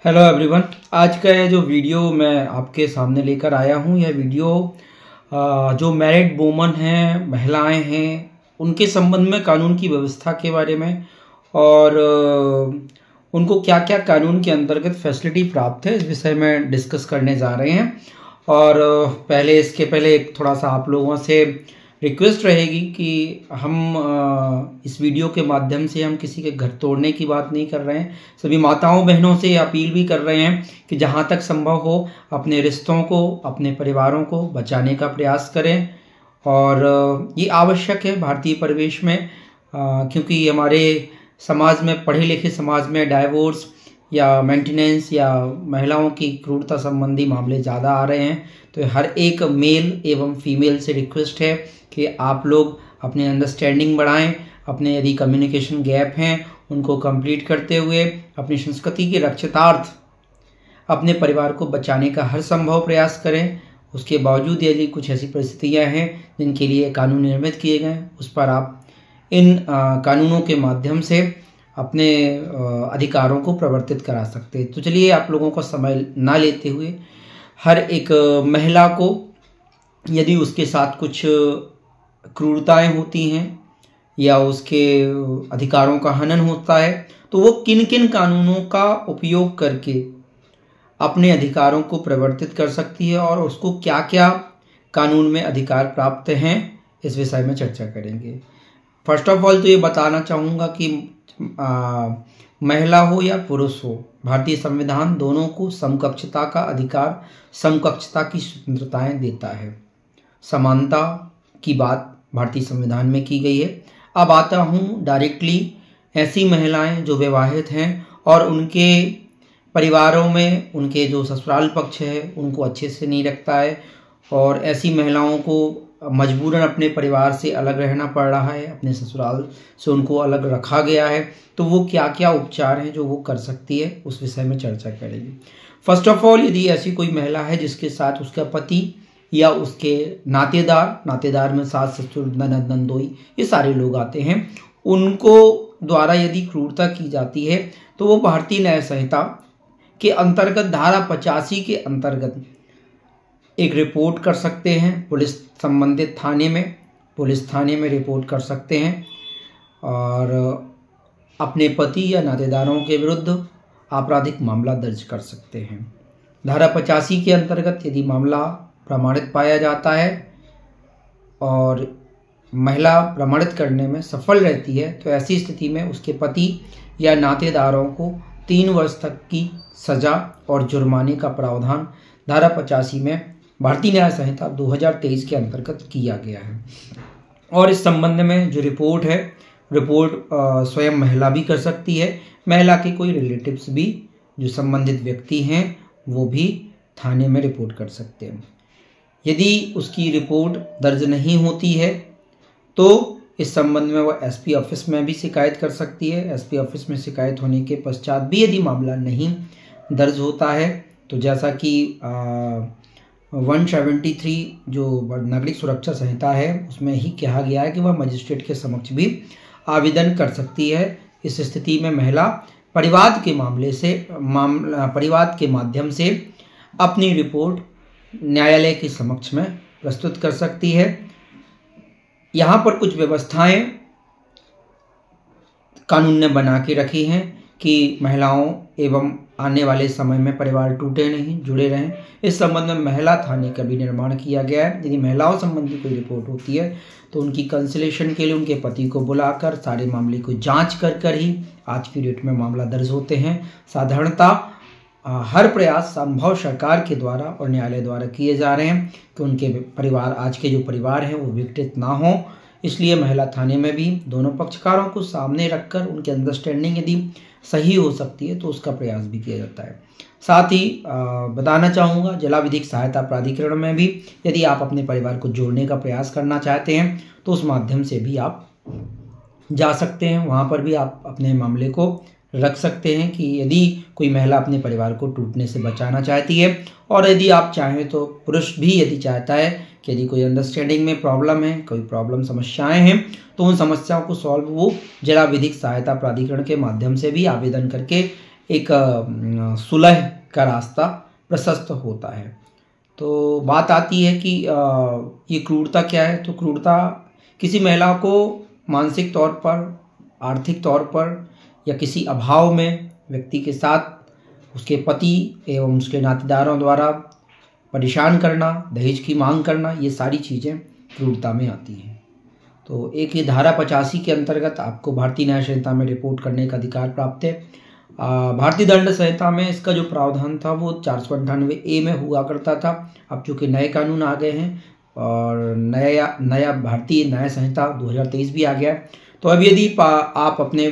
Hello everyone. आज का ये जो वीडियो मैं आपके सामने लेकर आया हूँ, यह वीडियो जो मैरिड वुमन हैं, महिलाएं हैं, उनके संबंध में कानून की व्यवस्था के बारे में और उनको क्या क्या कानून के अंतर्गत फैसिलिटी प्राप्त है, इस विषय में डिस्कस करने जा रहे हैं। और इसके पहले एक थोड़ा सा आप लोगों से रिक्वेस्ट रहेगी कि हम इस वीडियो के माध्यम से हम किसी के घर तोड़ने की बात नहीं कर रहे हैं। सभी माताओं बहनों से अपील भी कर रहे हैं कि जहां तक संभव हो अपने रिश्तों को, अपने परिवारों को बचाने का प्रयास करें। और ये आवश्यक है भारतीय परिवेश में, क्योंकि हमारे समाज में, पढ़े लिखे समाज में डाइवोर्स या मेंटेनेंस या महिलाओं की क्रूरता संबंधी मामले ज़्यादा आ रहे हैं। तो हर एक मेल एवं फीमेल से रिक्वेस्ट है कि आप लोग अपने अंडरस्टैंडिंग बढ़ाएं, अपने यदि कम्युनिकेशन गैप हैं उनको कंप्लीट करते हुए अपनी संस्कृति के रक्षितार्थ अपने परिवार को बचाने का हर संभव प्रयास करें। उसके बावजूद यदि कुछ ऐसी परिस्थितियां हैं जिनके लिए कानून निर्मित किए गए, उस पर आप इन कानूनों के माध्यम से अपने अधिकारों को प्रवर्तित करा सकते हैं। तो चलिए, आप लोगों का समय ना लेते हुए, हर एक महिला को यदि उसके साथ कुछ क्रूरताएं होती हैं या उसके अधिकारों का हनन होता है, तो वो किन किन कानूनों का उपयोग करके अपने अधिकारों को प्रवर्तित कर सकती है और उसको क्या क्या कानून में अधिकार प्राप्त हैं, इस विषय में चर्चा करेंगे। फर्स्ट ऑफ ऑल तो ये बताना चाहूँगा कि महिला हो या पुरुष हो, भारतीय संविधान दोनों को समकक्षता का अधिकार, समकक्षता की स्वतंत्रताएं देता है। समानता की बात भारतीय संविधान में की गई है। अब आता हूँ डायरेक्टली ऐसी महिलाएं जो विवाहित हैं और उनके परिवारों में उनके जो ससुराल पक्ष है उनको अच्छे से नहीं रखता है और ऐसी महिलाओं को मजबूरन अपने परिवार से अलग रहना पड़ रहा है, अपने ससुराल से उनको अलग रखा गया है, तो वो क्या क्या उपचार हैं जो वो कर सकती है, उस विषय में चर्चा करेंगे। फर्स्ट ऑफ ऑल, यदि ऐसी कोई महिला है जिसके साथ उसका पति या उसके नातेदार में सास, ससुर, ननद, नंदोई, ये सारे लोग आते हैं, उनको द्वारा यदि क्रूरता की जाती है तो वो भारतीय न्याय संहिता के अंतर्गत धारा 85 के अंतर्गत एक रिपोर्ट कर सकते हैं पुलिस संबंधित थाने में, पुलिस थाने में रिपोर्ट कर सकते हैं और अपने पति या नातेदारों के विरुद्ध आपराधिक मामला दर्ज कर सकते हैं। धारा 85 के अंतर्गत यदि मामला प्रमाणित पाया जाता है और महिला प्रमाणित करने में सफल रहती है तो ऐसी स्थिति में उसके पति या नातेदारों को 3 वर्ष तक की सजा और जुर्माने का प्रावधान धारा 85 में भारतीय न्याय संहिता 2023 के अंतर्गत किया गया है। और इस संबंध में जो रिपोर्ट है, रिपोर्ट स्वयं महिला भी कर सकती है, महिला के कोई रिलेटिव्स भी जो संबंधित व्यक्ति हैं वो भी थाने में रिपोर्ट कर सकते हैं। यदि उसकी रिपोर्ट दर्ज नहीं होती है तो इस संबंध में वह एसपी ऑफिस में भी शिकायत कर सकती है। एसपी ऑफिस में शिकायत होने के पश्चात भी यदि मामला नहीं दर्ज होता है तो जैसा कि 173 जो नागरिक सुरक्षा संहिता है उसमें ही कहा गया है कि वह मजिस्ट्रेट के समक्ष भी आवेदन कर सकती है। इस स्थिति में महिला परिवाद के माध्यम से अपनी रिपोर्ट न्यायालय के समक्ष में प्रस्तुत कर सकती है। यहाँ पर कुछ व्यवस्थाएं कानून ने बना के रखी हैं कि महिलाओं एवं आने वाले समय में परिवार टूटे नहीं, जुड़े रहें। इस संबंध में महिला थाने का भी निर्माण किया गया है। यदि महिलाओं संबंधी कोई रिपोर्ट होती है तो उनकी कंसलेशन के लिए उनके पति को बुलाकर सारे मामले को जांच कर ही आज की डेट में मामला दर्ज होते हैं। साधारणतः हर प्रयास संभव सरकार के द्वारा और न्यायालय द्वारा किए जा रहे हैं कि उनके परिवार, आज के जो परिवार हैं वो विघटित ना हो, इसलिए महिला थाने में भी दोनों पक्षकारों को सामने रखकर उनकी अंडरस्टैंडिंग यदि सही हो सकती है तो उसका प्रयास भी किया जाता है। साथ ही बताना चाहूँगा, जिला विधिक सहायता प्राधिकरण में भी यदि आप अपने परिवार को जोड़ने का प्रयास करना चाहते हैं तो उस माध्यम से भी आप जा सकते हैं। वहाँ पर भी आप अपने मामले को रख सकते हैं कि यदि कोई महिला अपने परिवार को टूटने से बचाना चाहती है और यदि आप चाहें तो पुरुष भी यदि चाहता है कि यदि कोई अंडरस्टैंडिंग में प्रॉब्लम है, कोई प्रॉब्लम समस्याएं हैं तो उन समस्याओं को सॉल्व वो जिला विधिक सहायता प्राधिकरण के माध्यम से भी आवेदन करके एक सुलह का रास्ता प्रशस्त होता है। तो बात आती है कि ये क्रूरता क्या है। तो क्रूरता किसी महिला को मानसिक तौर पर, आर्थिक तौर पर या किसी अभाव में व्यक्ति के साथ उसके पति एवं उसके नातेदारों द्वारा परेशान करना, दहेज की मांग करना, ये सारी चीज़ें क्रूरता में आती हैं। तो एक ये धारा 85 के अंतर्गत आपको भारतीय न्याय संहिता में रिपोर्ट करने का अधिकार प्राप्त है। भारतीय दंड संहिता में इसका जो प्रावधान था वो 498A में हुआ करता था। अब चूँकि नए कानून आ गए हैं और नया भारतीय न्याय संहिता 2023 भी आ गया है, तो अब यदि आप अपने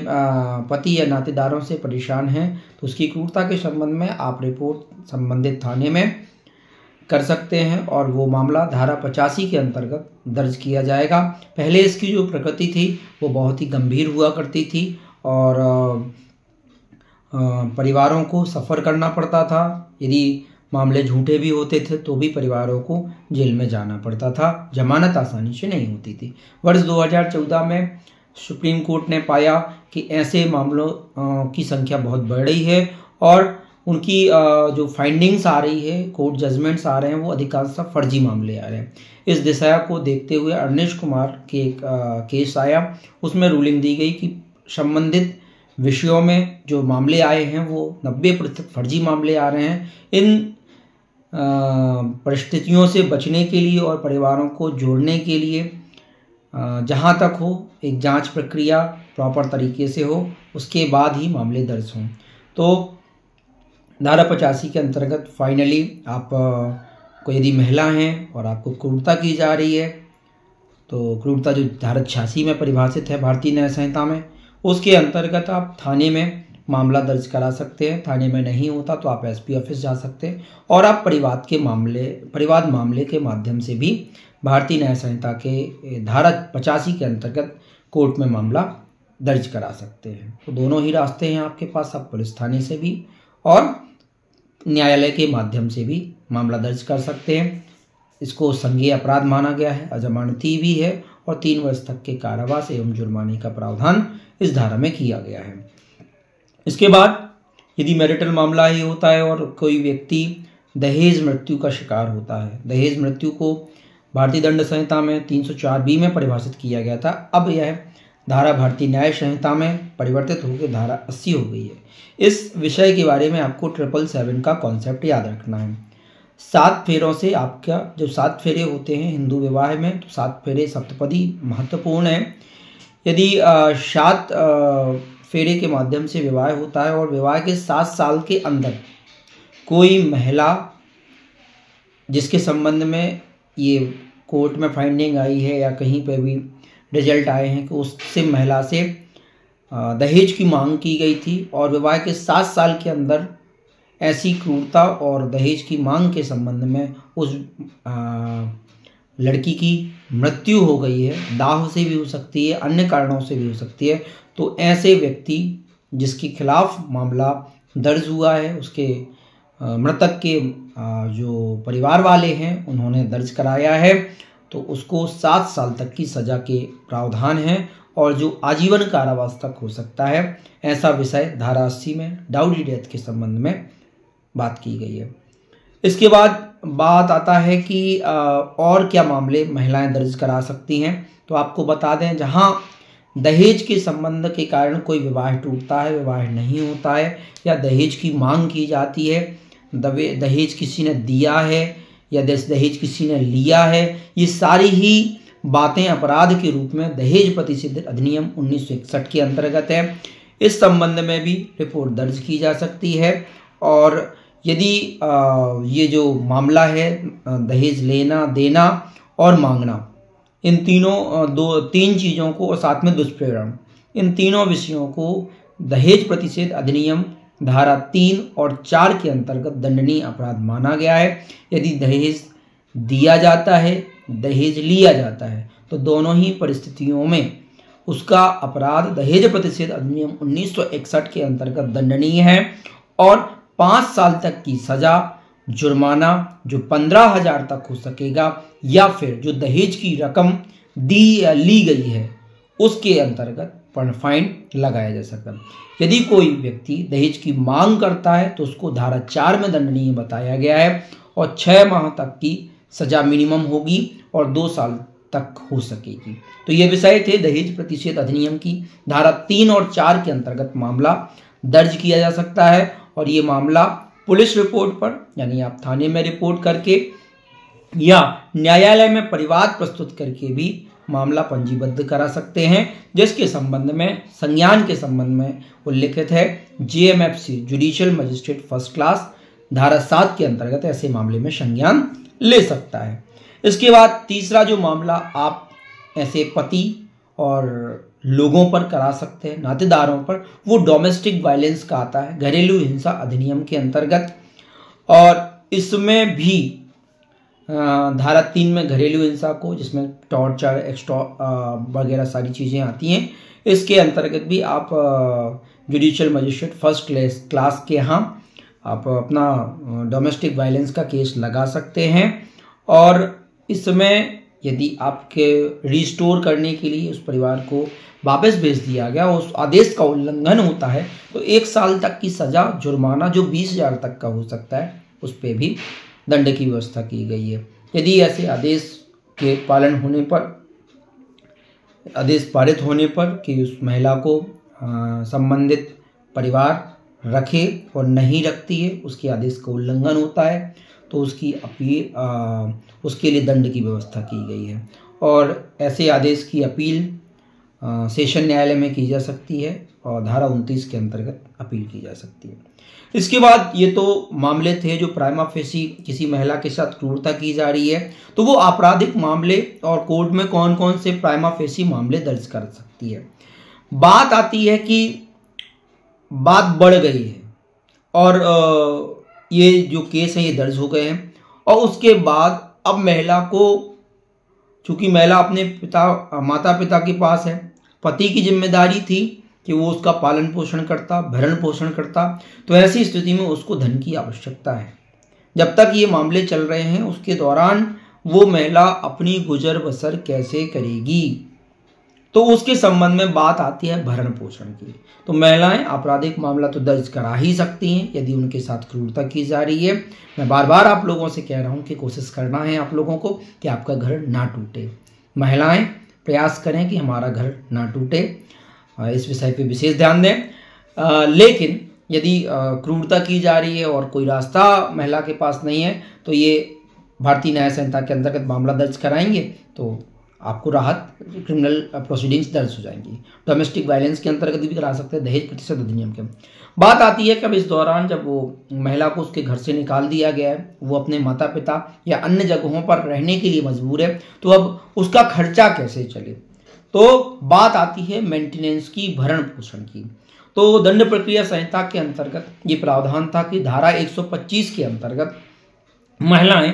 पति या नातेदारों से परेशान हैं तो उसकी क्रूरता के संबंध में आप रिपोर्ट संबंधित थाने में कर सकते हैं और वो मामला धारा 85 के अंतर्गत दर्ज किया जाएगा। पहले इसकी जो प्रकृति थी वो बहुत ही गंभीर हुआ करती थी और परिवारों को सफ़र करना पड़ता था। यदि मामले झूठे भी होते थे तो भी परिवारों को जेल में जाना पड़ता था, जमानत आसानी से नहीं होती थी। वर्ष 2014 में सुप्रीम कोर्ट ने पाया कि ऐसे मामलों की संख्या बहुत बढ़ रही है और उनकी जो फाइंडिंग्स आ रही है, कोर्ट जजमेंट्स आ रहे हैं, वो अधिकांशतः फर्जी मामले आ रहे हैं। इस दिशा को देखते हुए अनिश कुमार के एक केस आया, उसमें रूलिंग दी गई कि संबंधित विषयों में जो मामले आए हैं वो 90% फर्जी मामले आ रहे हैं। इन परिस्थितियों से बचने के लिए और परिवारों को जोड़ने के लिए जहाँ तक हो एक जांच प्रक्रिया प्रॉपर तरीके से हो, उसके बाद ही मामले दर्ज हों। तो धारा 85 के अंतर्गत फाइनली आप को यदि महिला हैं और आपको क्रूरता की जा रही है, तो क्रूरता जो धारा 86 में परिभाषित है भारतीय न्याय संहिता में, उसके अंतर्गत आप थाने में मामला दर्ज करा सकते हैं। थाने में नहीं होता तो आप SP ऑफिस जा सकते हैं और आप परिवाद मामले के माध्यम से भी भारतीय न्याय संहिता के धारा 85 के अंतर्गत कोर्ट में मामला दर्ज करा सकते हैं। तो दोनों ही रास्ते हैं आपके पास, आप पुलिस थाने से भी और न्यायालय के माध्यम से भी मामला दर्ज कर सकते हैं। इसको संज्ञेय अपराध माना गया है, अजमानती भी है और 3 वर्ष तक के कारावास एवं जुर्माने का प्रावधान इस धारा में किया गया है। इसके बाद यदि मैरिटल मामला ही होता है और कोई व्यक्ति दहेज मृत्यु का शिकार होता है, दहेज मृत्यु को भारतीय दंड संहिता में 304B में परिभाषित किया गया था, अब यह धारा भारतीय न्याय संहिता में परिवर्तित होकर धारा 80 हो गई है। इस विषय के बारे में आपको 777 का कॉन्सेप्ट याद रखना है। 7 फेरों से आपका जो 7 फेरे होते हैं हिंदू विवाह में, तो 7 फेरे सप्तपदी महत्वपूर्ण है। यदि 7 फेरे के माध्यम से विवाह होता है और विवाह के 7 साल के अंदर कोई महिला जिसके संबंध में ये कोर्ट में फाइंडिंग आई है या कहीं पे भी रिजल्ट आए हैं कि उससे महिला से दहेज की मांग की गई थी और विवाह के 7 साल के अंदर ऐसी क्रूरता और दहेज की मांग के संबंध में उस लड़की की मृत्यु हो गई है, दाह से भी हो सकती है, अन्य कारणों से भी हो सकती है, तो ऐसे व्यक्ति जिसके खिलाफ मामला दर्ज हुआ है, उसके मृतक के जो परिवार वाले हैं उन्होंने दर्ज कराया है, तो उसको 7 साल तक की सज़ा के प्रावधान है और जो आजीवन कारावास तक हो सकता है। ऐसा विषय धारा 80 में डाउरी डेथ के संबंध में बात की गई है। इसके बाद बात आता है कि और क्या मामले महिलाएं दर्ज करा सकती हैं। तो आपको बता दें, जहां दहेज के संबंध के कारण कोई विवाह टूटता है, विवाह नहीं होता है या दहेज की मांग की जाती है, दहेज किसी ने दिया है या दहेज किसी ने लिया है, ये सारी ही बातें अपराध के रूप में दहेज प्रतिषेध अधिनियम 1961 के अंतर्गत है। इस संबंध में भी रिपोर्ट दर्ज की जा सकती है और यदि ये जो मामला है दहेज लेना, देना और मांगना, इन तीन चीज़ों को और साथ में दुष्प्रेरण, इन तीनों विषयों को दहेज प्रतिषेध अधिनियम धारा 3 और 4 के अंतर्गत दंडनीय अपराध माना गया है। यदि दहेज दिया जाता है, दहेज लिया जाता है, तो दोनों ही परिस्थितियों में उसका अपराध दहेज प्रतिषेध अधिनियम 1961 के अंतर्गत दंडनीय है और 5 साल तक की सजा, जुर्माना जो 15,000 तक हो सकेगा, या फिर जो दहेज की रकम दी या ली गई है उसके अंतर्गत पर फाइन लगाया जा सकता है। यदि कोई व्यक्ति दहेज की मांग करता है तो उसको धारा 4 में दंडनीय बताया गया है और 6 माह तक की सजा मिनिमम होगी और 2 साल तक हो सकेगी। तो ये विषय थे दहेज प्रतिषेध अधिनियम की। धारा 3 और 4 के अंतर्गत मामला दर्ज किया जा सकता है और ये मामला पुलिस रिपोर्ट पर, यानी आप थाने में रिपोर्ट करके या न्यायालय में परिवाद प्रस्तुत करके भी मामला पंजीबद्ध करा सकते हैं, जिसके संबंध में संज्ञान के संबंध में उल्लिखित है JMFC judicial magistrate first class धारा 7 के अंतर्गत ऐसे मामले में संज्ञान ले सकता है। इसके बाद तीसरा जो मामला आप ऐसे पति और लोगों पर करा सकते हैं, नातेदारों पर, वो डोमेस्टिक वायलेंस का आता है घरेलू हिंसा अधिनियम के अंतर्गत। और इसमें भी धारा 3 में घरेलू हिंसा को, जिसमें टॉर्चर, एक्स्ट्रा वगैरह सारी चीज़ें आती हैं, इसके अंतर्गत भी आप जुडिशियल मजिस्ट्रेट फर्स्ट क्लास के यहाँ आप अपना डोमेस्टिक वायलेंस का केस लगा सकते हैं। और इसमें यदि आपके रिस्टोर करने के लिए उस परिवार को वापस भेज दिया गया, उस आदेश का उल्लंघन होता है तो 1 साल तक की सज़ा, जुर्माना जो 20,000 तक का हो सकता है, उस पर भी दंड की व्यवस्था की गई है। यदि ऐसे आदेश के पालन होने पर, आदेश पारित होने पर कि उस महिला को संबंधित परिवार रखे और नहीं रखती है, उसके आदेश का उल्लंघन होता है, तो उसकी अपील, उसके लिए दंड की व्यवस्था की गई है। और ऐसे आदेश की अपील सेशन न्यायालय में की जा सकती है और धारा 29 के अंतर्गत अपील की जा सकती है। इसके बाद ये तो मामले थे जो प्राइमा फेसी किसी महिला के साथ क्रूरता की जा रही है, तो वो आपराधिक मामले और कोर्ट में कौन कौन से प्राइमा फेसी मामले दर्ज कर सकती है। बात आती है कि बात बढ़ गई है और ये जो केस हैं ये दर्ज हो गए हैं और उसके बाद अब महिला को, चूंकि महिला अपने माता पिता के पास है, पति की जिम्मेदारी थी कि वो उसका पालन पोषण करता, भरण पोषण करता, तो ऐसी स्थिति में उसको धन की आवश्यकता है। जब तक ये मामले चल रहे हैं उसके दौरान वो महिला अपनी गुजर बसर कैसे करेगी, तो उसके संबंध में बात आती है भरण पोषण की। तो महिलाएं आपराधिक मामला तो दर्ज करा ही सकती हैं यदि उनके साथ क्रूरता की जा रही है। मैं बार बार आप लोगों से कह रहा हूं कि कोशिश करना है आप लोगों को कि आपका घर ना टूटे। महिलाएं प्रयास करें कि हमारा घर ना टूटे, इस विषय पे विशेष ध्यान दें। लेकिन यदि क्रूरता की जा रही है और कोई रास्ता महिला के पास नहीं है तो ये भारतीय न्याय संहिता के अंतर्गत मामला दर्ज कराएंगे तो आपको राहत, क्रिमिनल प्रोसीडिंग्स दर्ज हो जाएंगी। डोमेस्टिक वायलेंस के अंतर्गत भी करा सकते हैं, दहेज प्रतिशत अधिनियम के। बात आती है कि अब इस दौरान जब वो महिला को उसके घर से निकाल दिया गया है, वो अपने माता पिता या अन्य जगहों पर रहने के लिए मजबूर है, तो अब उसका खर्चा कैसे चले। तो बात आती है मेंटेनेंस की, भरण पोषण की। तो दंड प्रक्रिया संहिता के अंतर्गत ये प्रावधान था कि धारा 125 के अंतर्गत महिलाएं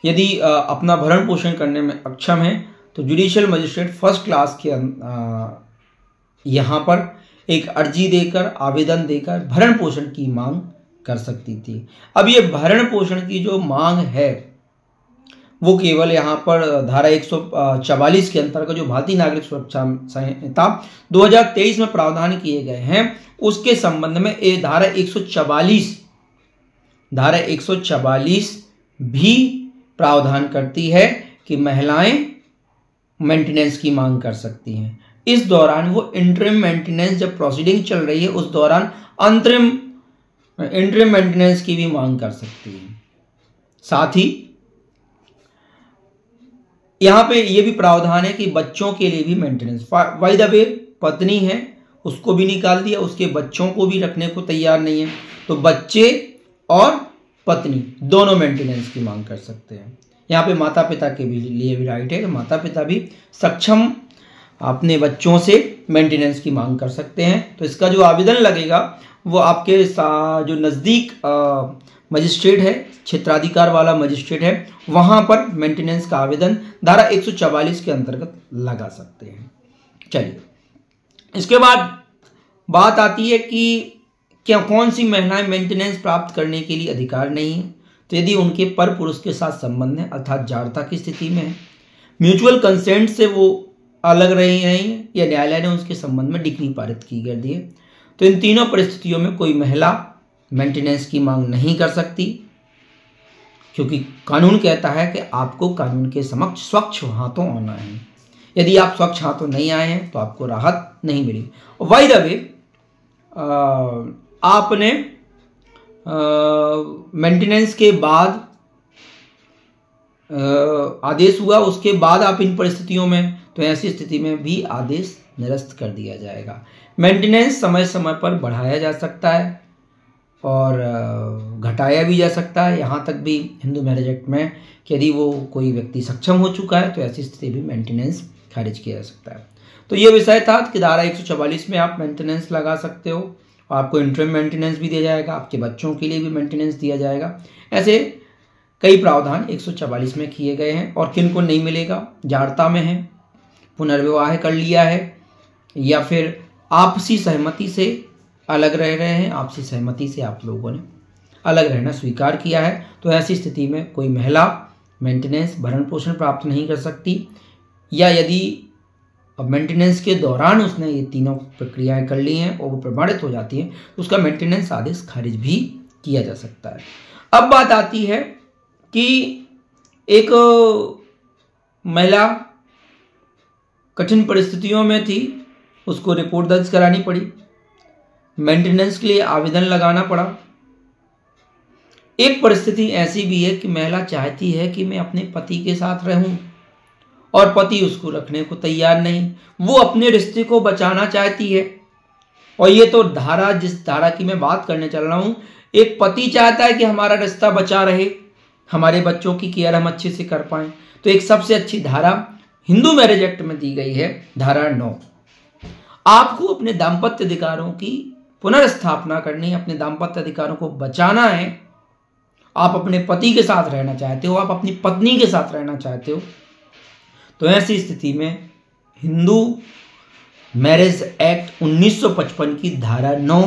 यदि अपना भरण पोषण करने में अक्षम है तो जुडिशियल मजिस्ट्रेट फर्स्ट क्लास के यहाँ पर एक अर्जी देकर, आवेदन देकर भरण पोषण की मांग कर सकती थी। अब ये भरण पोषण की जो मांग है वो केवल यहाँ पर धारा 144 के अंतर्गत जो भारतीय नागरिक सुरक्षा संहिता 2023 में प्रावधान किए गए हैं उसके संबंध में ये धारा 144 भी प्रावधान करती है कि महिलाएं मेंटेनेंस की मांग कर सकती हैं। इस दौरान वो इंटरिम मेंटेनेंस, जब प्रोसीडिंग चल रही है उस दौरान इंटरिम मेंटेनेंस की भी मांग कर सकती हैं। साथ ही यहाँ पे ये भी प्रावधान है कि बच्चों के लिए भी मेंटेनेंस, बाय द वे पत्नी है उसको भी निकाल दिया, उसके बच्चों को भी रखने को तैयार नहीं है, तो बच्चे और पत्नी दोनों मेंटेनेंस की मांग कर सकते हैं। यहाँ पे माता पिता के भी लिए भी राइट है कि माता पिता भी सक्षम अपने बच्चों से मेंटेनेंस की मांग कर सकते हैं। तो इसका जो आवेदन लगेगा वो आपके जो नज़दीक मजिस्ट्रेट है, क्षेत्राधिकार वाला मजिस्ट्रेट है, वहाँ पर मेंटेनेंस का आवेदन धारा 144 के अंतर्गत लगा सकते हैं। चलिए, इसके बाद बात आती है कि क्या कौन सी महिलाएं मेंटेनेंस प्राप्त करने के लिए अधिकार नहीं है। तो यदि उनके पर पुरुष के साथ संबंध है, अर्थात जाड़ता की स्थिति में है, म्यूचुअल कंसेंट से वो अलग रही हैं या न्यायालय ने उसके संबंध में डिक्री पारित की कर दी है। तो इन तीनों परिस्थितियों में कोई महिला मेंटेनेंस की मांग नहीं कर सकती, क्योंकि कानून कहता है कि आपको कानून के समक्ष स्वच्छ हाथों आना है। यदि आप स्वच्छ हाथों नहीं आए हैं तो आपको राहत नहीं मिली। बाय द वे, आपने मेंटेनेंस के बाद आदेश हुआ, उसके बाद आप इन परिस्थितियों में, तो ऐसी स्थिति में भी आदेश निरस्त कर दिया जाएगा। मेंटेनेंस समय समय पर बढ़ाया जा सकता है और घटाया भी जा सकता है। यहाँ तक भी हिंदू मैरिज एक्ट में कि यदि वो कोई व्यक्ति सक्षम हो चुका है तो ऐसी स्थिति भी मेंटेनेंस खारिज किया जा सकता है। तो ये विषय था कि धारा 144 में आप मेंटेनेंस लगा सकते हो, आपको इंटरम मेंटेनेंस भी दिया जाएगा, आपके बच्चों के लिए भी मेंटेनेंस दिया जाएगा। ऐसे कई प्रावधान 144 में किए गए हैं। और किन को नहीं मिलेगा? जाड़ता में है, पुनर्विवाह कर लिया है, या फिर आपसी सहमति से अलग रह रहे हैं, आपसी सहमति से आप लोगों ने अलग रहना स्वीकार किया है, तो ऐसी स्थिति में कोई महिला मेंटेनेंस भरण पोषण प्राप्त नहीं कर सकती। या यदि मेंटेनेंस के दौरान उसने ये तीनों प्रक्रियाएं कर ली हैं और वो प्रमाणित हो जाती हैं तो उसका मेंटेनेंस आदेश खारिज भी किया जा सकता है। अब बात आती है कि एक महिला कठिन परिस्थितियों में थी, उसको रिपोर्ट दर्ज करानी पड़ी, मेंटेनेंस के लिए आवेदन लगाना पड़ा। एक परिस्थिति ऐसी भी है कि महिला चाहती है कि मैं अपने पति के साथ रहूं और पति उसको रखने को तैयार नहीं, वो अपने रिश्ते को बचाना चाहती है। और ये तो धारा, जिस धारा की मैं बात करने चल रहा हूं, एक पति चाहता है कि हमारा रिश्ता बचा रहे, हमारे बच्चों की केयर हम अच्छे से कर पाएं। तो एक सबसे अच्छी धारा हिंदू मैरिज एक्ट में दी गई है, धारा 9। आपको अपने दाम्पत्य अधिकारों की पुनर्स्थापना करनी, अपने दाम्पत्य अधिकारों को बचाना है। आप अपने पति के साथ रहना चाहते हो, आप अपनी पत्नी के साथ रहना चाहते हो, तो ऐसी स्थिति में हिंदू मैरिज एक्ट 1955 की धारा 9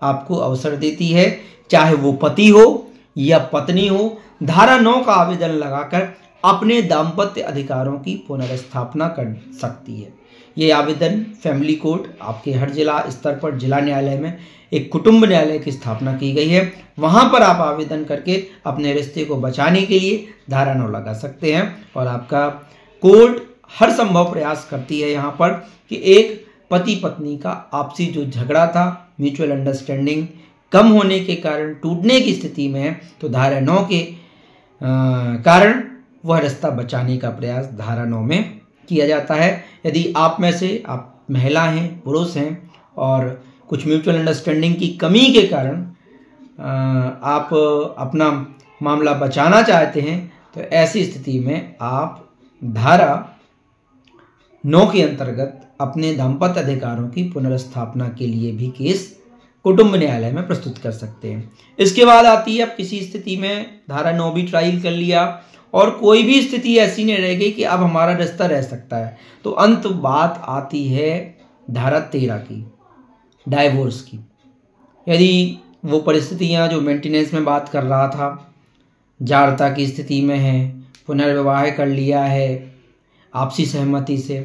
आपको अवसर देती है, चाहे वो पति हो या पत्नी हो, धारा 9 का आवेदन लगाकर अपने दाम्पत्य अधिकारों की पुनर्स्थापना कर सकती है। ये आवेदन फैमिली कोर्ट, आपके हर जिला स्तर पर जिला न्यायालय में एक कुटुंब न्यायालय की स्थापना की गई है, वहां पर आप आवेदन करके अपने रिश्ते को बचाने के लिए धारा 9 लगा सकते हैं। और आपका कोर्ट हर संभव प्रयास करती है यहाँ पर कि एक पति पत्नी का आपसी जो झगड़ा था, म्यूचुअल अंडरस्टैंडिंग कम होने के कारण टूटने की स्थिति में है, तो धारा 9 के कारण वह रिश्ता बचाने का प्रयास धारा 9 में किया जाता है। यदि आप में से आप महिला हैं, पुरुष हैं और कुछ म्यूचुअल अंडरस्टैंडिंग की कमी के कारण आप अपना मामला बचाना चाहते हैं, तो ऐसी स्थिति में आप धारा 9 के अंतर्गत अपने दाम्पत्य अधिकारों की पुनर्स्थापना के लिए भी केस कुटुंब न्यायालय में प्रस्तुत कर सकते हैं। इसके बाद आती है, अब किसी स्थिति में धारा 9 भी ट्रायल कर लिया और कोई भी स्थिति ऐसी नहीं रह गई कि अब हमारा रिश्ता रह सकता है, तो अंत बात आती है धारा 13 की, डाइवोर्स की। यदि वो परिस्थितियां जो मेंटेनेंस में बात कर रहा था, जाड़ता की स्थिति में है, पुनर्विवाह कर लिया है आपसी सहमति से,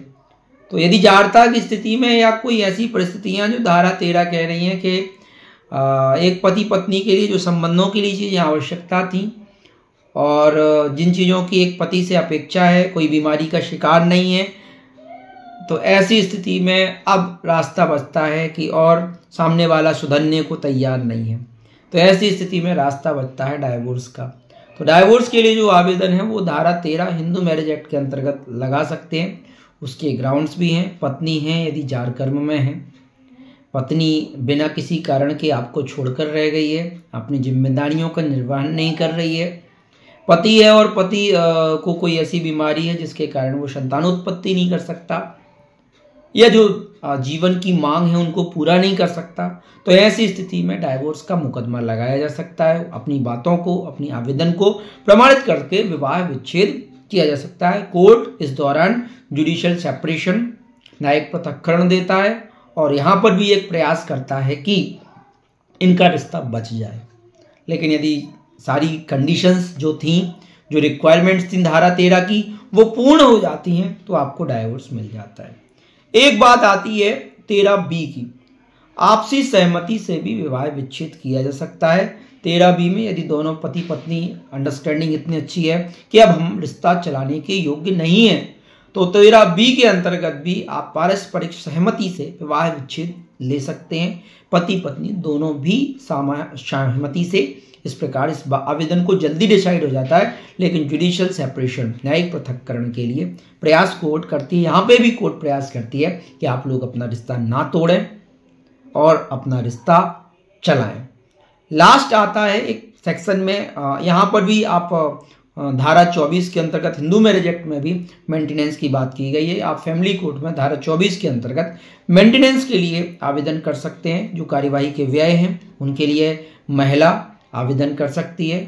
तो यदि जाड़ता की स्थिति में या कोई ऐसी परिस्थितियां जो धारा 13 कह रही हैं कि एक पति पत्नी के लिए जो संबंधों के लिए चीज़ें आवश्यकता थी और जिन चीज़ों की एक पति से अपेक्षा है, कोई बीमारी का शिकार नहीं है, तो ऐसी स्थिति में अब रास्ता बचता है कि और सामने वाला सुधरने को तैयार नहीं है, तो ऐसी स्थिति में रास्ता बचता है डाइवोर्स का। तो डाइवोर्स के लिए जो आवेदन है वो धारा 13 हिंदू मैरिज एक्ट के अंतर्गत लगा सकते हैं। उसके ग्राउंड्स भी हैं। पत्नी है, यदि जार कर्म में है, पत्नी बिना किसी कारण के आपको छोड़कर रह गई है, अपनी जिम्मेदारियों का निर्वहन नहीं कर रही है, पति है और पति को कोई ऐसी बीमारी है जिसके कारण वो संतानोत्पत्ति नहीं कर सकता, या जो जीवन की मांग है उनको पूरा नहीं कर सकता, तो ऐसी स्थिति में डाइवोर्स का मुकदमा लगाया जा सकता है। अपनी बातों को, अपनी आवेदन को प्रमाणित करके विवाह विच्छेद किया जा सकता है। कोर्ट इस दौरान जुडिशियल सेपरेशन, न्यायिक पृथक्करण देता है और यहाँ पर भी एक प्रयास करता है कि इनका रिश्ता बच जाए। लेकिन यदि सारी कंडीशंस जो थी, जो रिक्वायरमेंट्स थी धारा 13 की, वो पूर्ण हो जाती हैं तो आपको डाइवोर्स मिल जाता है। एक बात आती है 13B की, आपसी सहमति से भी विवाह विच्छेद किया जा सकता है। 13B में यदि दोनों पति पत्नी अंडरस्टैंडिंग इतनी अच्छी है कि अब हम रिश्ता चलाने के योग्य नहीं है, तो 13B के अंतर्गत भी आप पारस्परिक सहमति से विवाह विच्छेद ले सकते हैं। पति पत्नी दोनों भी सहमति से इस प्रकार इस आवेदन को जल्दी डिसाइड हो जाता है। लेकिन जुडिशियल सेपरेशन, न्यायिक पृथक्करण के लिए प्रयास कोर्ट करती है, यहाँ पे भी कोर्ट प्रयास करती है कि आप लोग अपना रिश्ता ना तोड़ें और अपना रिश्ता चलाएं। लास्ट आता है एक सेक्शन में, यहाँ पर भी आप धारा 24 के अंतर्गत हिंदू मैरिज एक्ट में भी मेंटेनेंस की बात की गई है। आप फैमिली कोर्ट में धारा 24 के अंतर्गत मेंटेनेंस के लिए आवेदन कर सकते हैं। जो कार्यवाही के व्यय हैं उनके लिए महिला आवेदन कर सकती है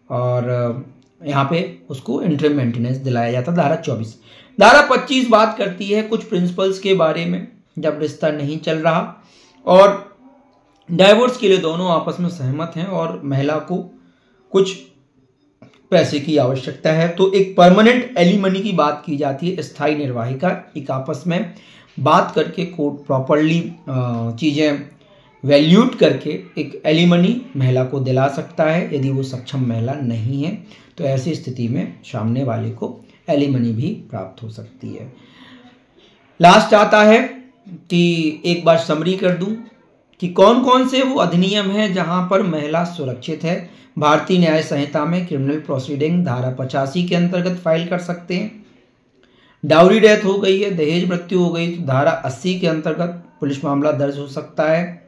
और यहाँ पे उसको इंटरिम मेंटेनेंस दिलाया जाता है। धारा 24। धारा 25 बात करती है कुछ प्रिंसिपल्स के बारे में जब रिश्ता नहीं चल रहा और डाइवोर्स के लिए दोनों आपस में सहमत हैं और महिला को कुछ पैसे की आवश्यकता है, तो एक परमानेंट एलिमनी की बात की जाती है। स्थायी निर्वाहिका एक आपस में बात करके कोर्ट प्रॉपरली चीज़ें वैल्यूट करके एक एलिमनी महिला को दिला सकता है। यदि वो सक्षम महिला नहीं है तो ऐसी स्थिति में सामने वाले को एलिमनी भी प्राप्त हो सकती है। लास्ट आता है कि एक बार समरी कर दूं कि कौन कौन से वो अधिनियम हैं जहां पर महिला सुरक्षित है। भारतीय न्याय संहिता में क्रिमिनल प्रोसीडिंग धारा 85 के अंतर्गत फाइल कर सकते हैं। डाउरी डेथ हो गई है, दहेज मृत्यु हो गई तो धारा 80 के अंतर्गत पुलिस मामला दर्ज हो सकता है।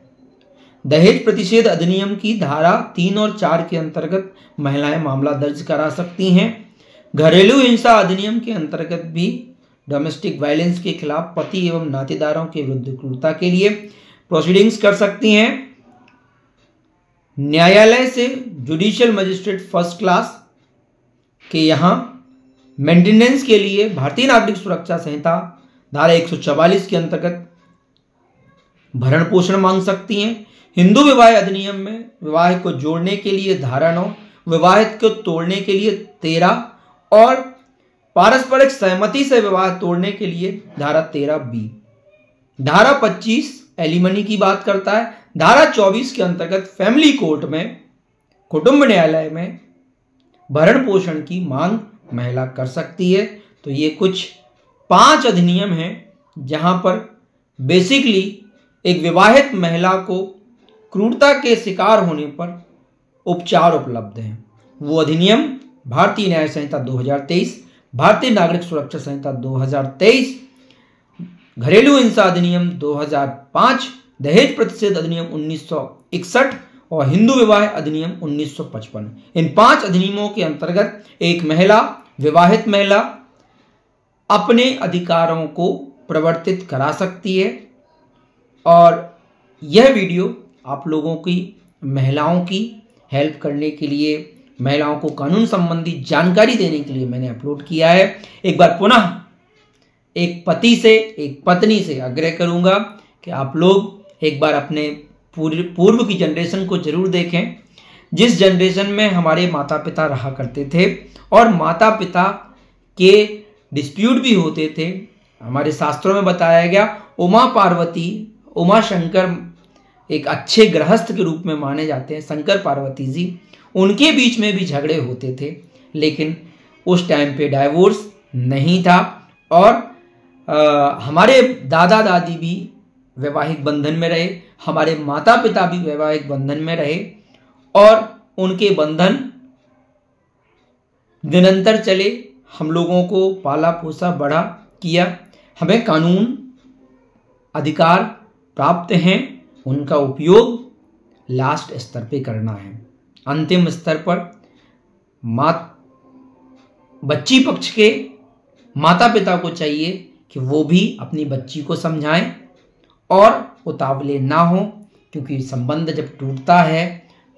दहेज प्रतिषेध अधिनियम की धारा 3 और 4 के अंतर्गत महिलाएं मामला दर्ज करा सकती हैं। घरेलू हिंसा अधिनियम के अंतर्गत भी डोमेस्टिक वायलेंस के खिलाफ पति एवं नातेदारों के विरुद्ध क्रूरता के लिए प्रोसीडिंग्स कर सकती हैं। न्यायालय से जुडिशियल मजिस्ट्रेट फर्स्ट क्लास के यहाँ मेंटेनेंस के लिए भारतीय नागरिक सुरक्षा संहिता धारा 144 के अंतर्गत भरण पोषण मांग सकती हैं। हिंदू विवाह अधिनियम में विवाह को जोड़ने के लिए धारा 9, विवाह को तोड़ने के लिए 13 और पारस्परिक सहमति से विवाह तोड़ने के लिए धारा 13B। धारा 25 एलिमनी की बात करता है। धारा 24 के अंतर्गत फैमिली कोर्ट में कुटुंब न्यायालय में भरण पोषण की मांग महिला कर सकती है। तो ये कुछ 5 अधिनियम हैं जहां पर बेसिकली एक विवाहित महिला को क्रूरता के शिकार होने पर उपचार उपलब्ध हैं। वो अधिनियम भारतीय न्याय संहिता 2023, भारतीय नागरिक सुरक्षा संहिता 2023, घरेलू हिंसा अधिनियम 2005, दहेज प्रतिषेध अधिनियम 1961 और हिंदू विवाह अधिनियम 1955। इन 5 अधिनियमों के अंतर्गत एक महिला, विवाहित महिला अपने अधिकारों को प्रवर्तित करा सकती है। और यह वीडियो आप लोगों की महिलाओं की हेल्प करने के लिए, महिलाओं को कानून संबंधी जानकारी देने के लिए मैंने अपलोड किया है। एक बार पुनः एक पति से, एक पत्नी से आग्रह करूंगा कि आप लोग एक बार अपने पूर्व की जनरेशन को जरूर देखें, जिस जनरेशन में हमारे माता पिता रहा करते थे और माता पिता के डिस्प्यूट भी होते थे। हमारे शास्त्रों में बताया गया उमा पार्वती, उमा शंकर एक अच्छे गृहस्थ के रूप में माने जाते हैं, शंकर पार्वती जी, उनके बीच में भी झगड़े होते थे, लेकिन उस टाइम पे डाइवोर्स नहीं था और हमारे दादा दादी भी वैवाहिक बंधन में रहे, हमारे माता पिता भी वैवाहिक बंधन में रहे और उनके बंधन निरंतर चले। हम लोगों को पाला पोसा बड़ा किया, हमें कानून अधिकार प्राप्त हैं, उनका उपयोग लास्ट स्तर पे करना है। अंतिम स्तर पर बच्ची पक्ष के माता पिता को चाहिए कि वो भी अपनी बच्ची को समझाएं और उतावले ना हो, क्योंकि संबंध जब टूटता है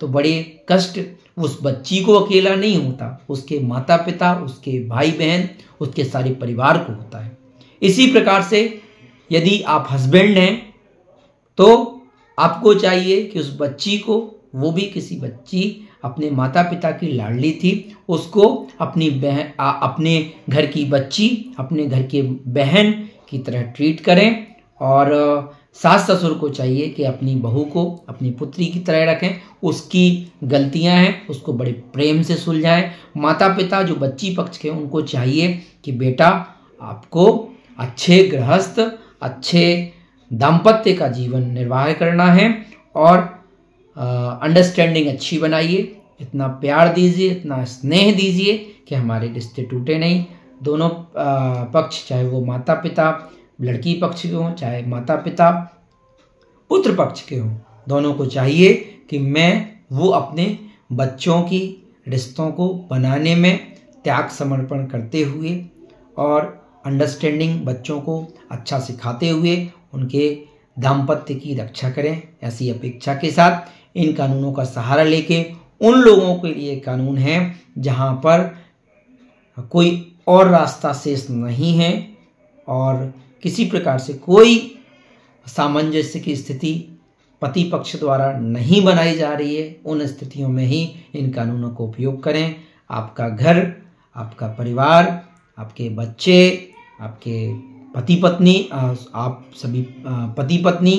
तो बड़े कष्ट उस बच्ची को अकेला नहीं होता, उसके माता पिता, उसके भाई बहन, उसके सारे परिवार को होता है। इसी प्रकार से यदि आप हस्बैंड हैं तो आपको चाहिए कि उस बच्ची को, वो भी किसी बच्ची अपने माता पिता की लाडली थी, उसको अपनी बहन, अपने घर की बच्ची, अपने घर के बहन की तरह ट्रीट करें। और सास ससुर को चाहिए कि अपनी बहू को अपनी पुत्री की तरह रखें, उसकी गलतियां हैं उसको बड़े प्रेम से सुलझाएं। माता पिता जो बच्ची पक्ष के, उनको चाहिए कि बेटा आपको अच्छे गृहस्थ, अच्छे दाम्पत्य का जीवन निर्वाह करना है और अंडरस्टैंडिंग अच्छी बनाइए, इतना प्यार दीजिए, इतना स्नेह दीजिए कि हमारे रिश्ते टूटे नहीं। दोनों पक्ष, चाहे वो माता पिता लड़की पक्ष के हों, चाहे माता पिता पुत्र पक्ष के हों, दोनों को चाहिए कि वो अपने बच्चों की रिश्तों को बनाने में त्याग समर्पण करते हुए और अंडरस्टैंडिंग बच्चों को अच्छा सिखाते हुए उनके दाम्पत्य की रक्षा करें। ऐसी अपेक्षा के साथ इन कानूनों का सहारा लेके उन लोगों के लिए कानून है जहां पर कोई और रास्ता शेष नहीं है और किसी प्रकार से कोई सामंजस्य की स्थिति पति पक्ष द्वारा नहीं बनाई जा रही है, उन स्थितियों में ही इन कानूनों को उपयोग करें। आपका घर, आपका परिवार, आपके बच्चे, आपके पति पत्नी, आप सभी पति पत्नी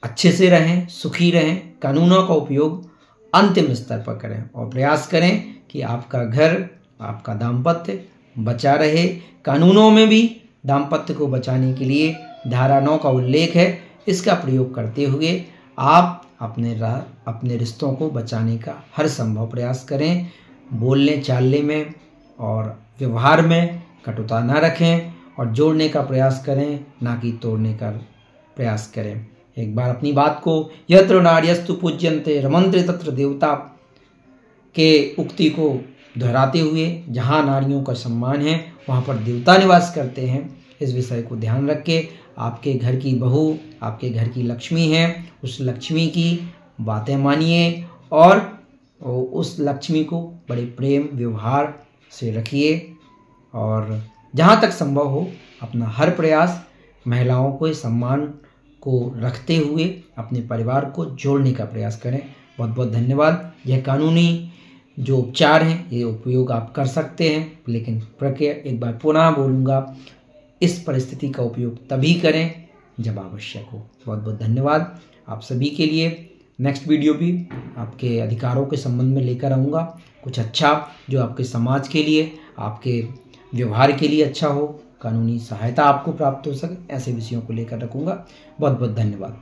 अच्छे से रहें, सुखी रहें। कानूनों का उपयोग अंतिम स्तर पर करें और प्रयास करें कि आपका घर, आपका दाम्पत्य बचा रहे। कानूनों में भी दाम्पत्य को बचाने के लिए धारा 9 का उल्लेख है, इसका प्रयोग करते हुए आप अपने रिश्तों को बचाने का हर संभव प्रयास करें। बोलने चालने में और व्यवहार में कटुता न रखें और जोड़ने का प्रयास करें, ना कि तोड़ने का प्रयास करें। एक बार अपनी बात को यत्र नार्यस्तु पूज्यन्ते रमन्ते तत्र देवता के उक्ति को दोहराते हुए, जहाँ नारियों का सम्मान है वहाँ पर देवता निवास करते हैं, इस विषय को ध्यान रख के आपके घर की बहू, आपके घर की लक्ष्मी है, उस लक्ष्मी की बातें मानिए और उस लक्ष्मी को बड़े प्रेम व्यवहार से रखिए और जहाँ तक संभव हो अपना हर प्रयास महिलाओं को सम्मान को रखते हुए अपने परिवार को जोड़ने का प्रयास करें। बहुत बहुत धन्यवाद। यह कानूनी जो उपचार हैं ये उपयोग आप कर सकते हैं, लेकिन प्रक्रिया एक बार पुनः बोलूँगा, इस परिस्थिति का उपयोग तभी करें जब आवश्यक हो। बहुत बहुत धन्यवाद। आप सभी के लिए नेक्स्ट वीडियो भी आपके अधिकारों के संबंध में लेकर आऊँगा, कुछ अच्छा जो आपके समाज के लिए, आपके व्यवहार के लिए अच्छा हो, कानूनी सहायता आपको प्राप्त हो सके, ऐसे विषयों को लेकर रखूँगा। बहुत बहुत धन्यवाद।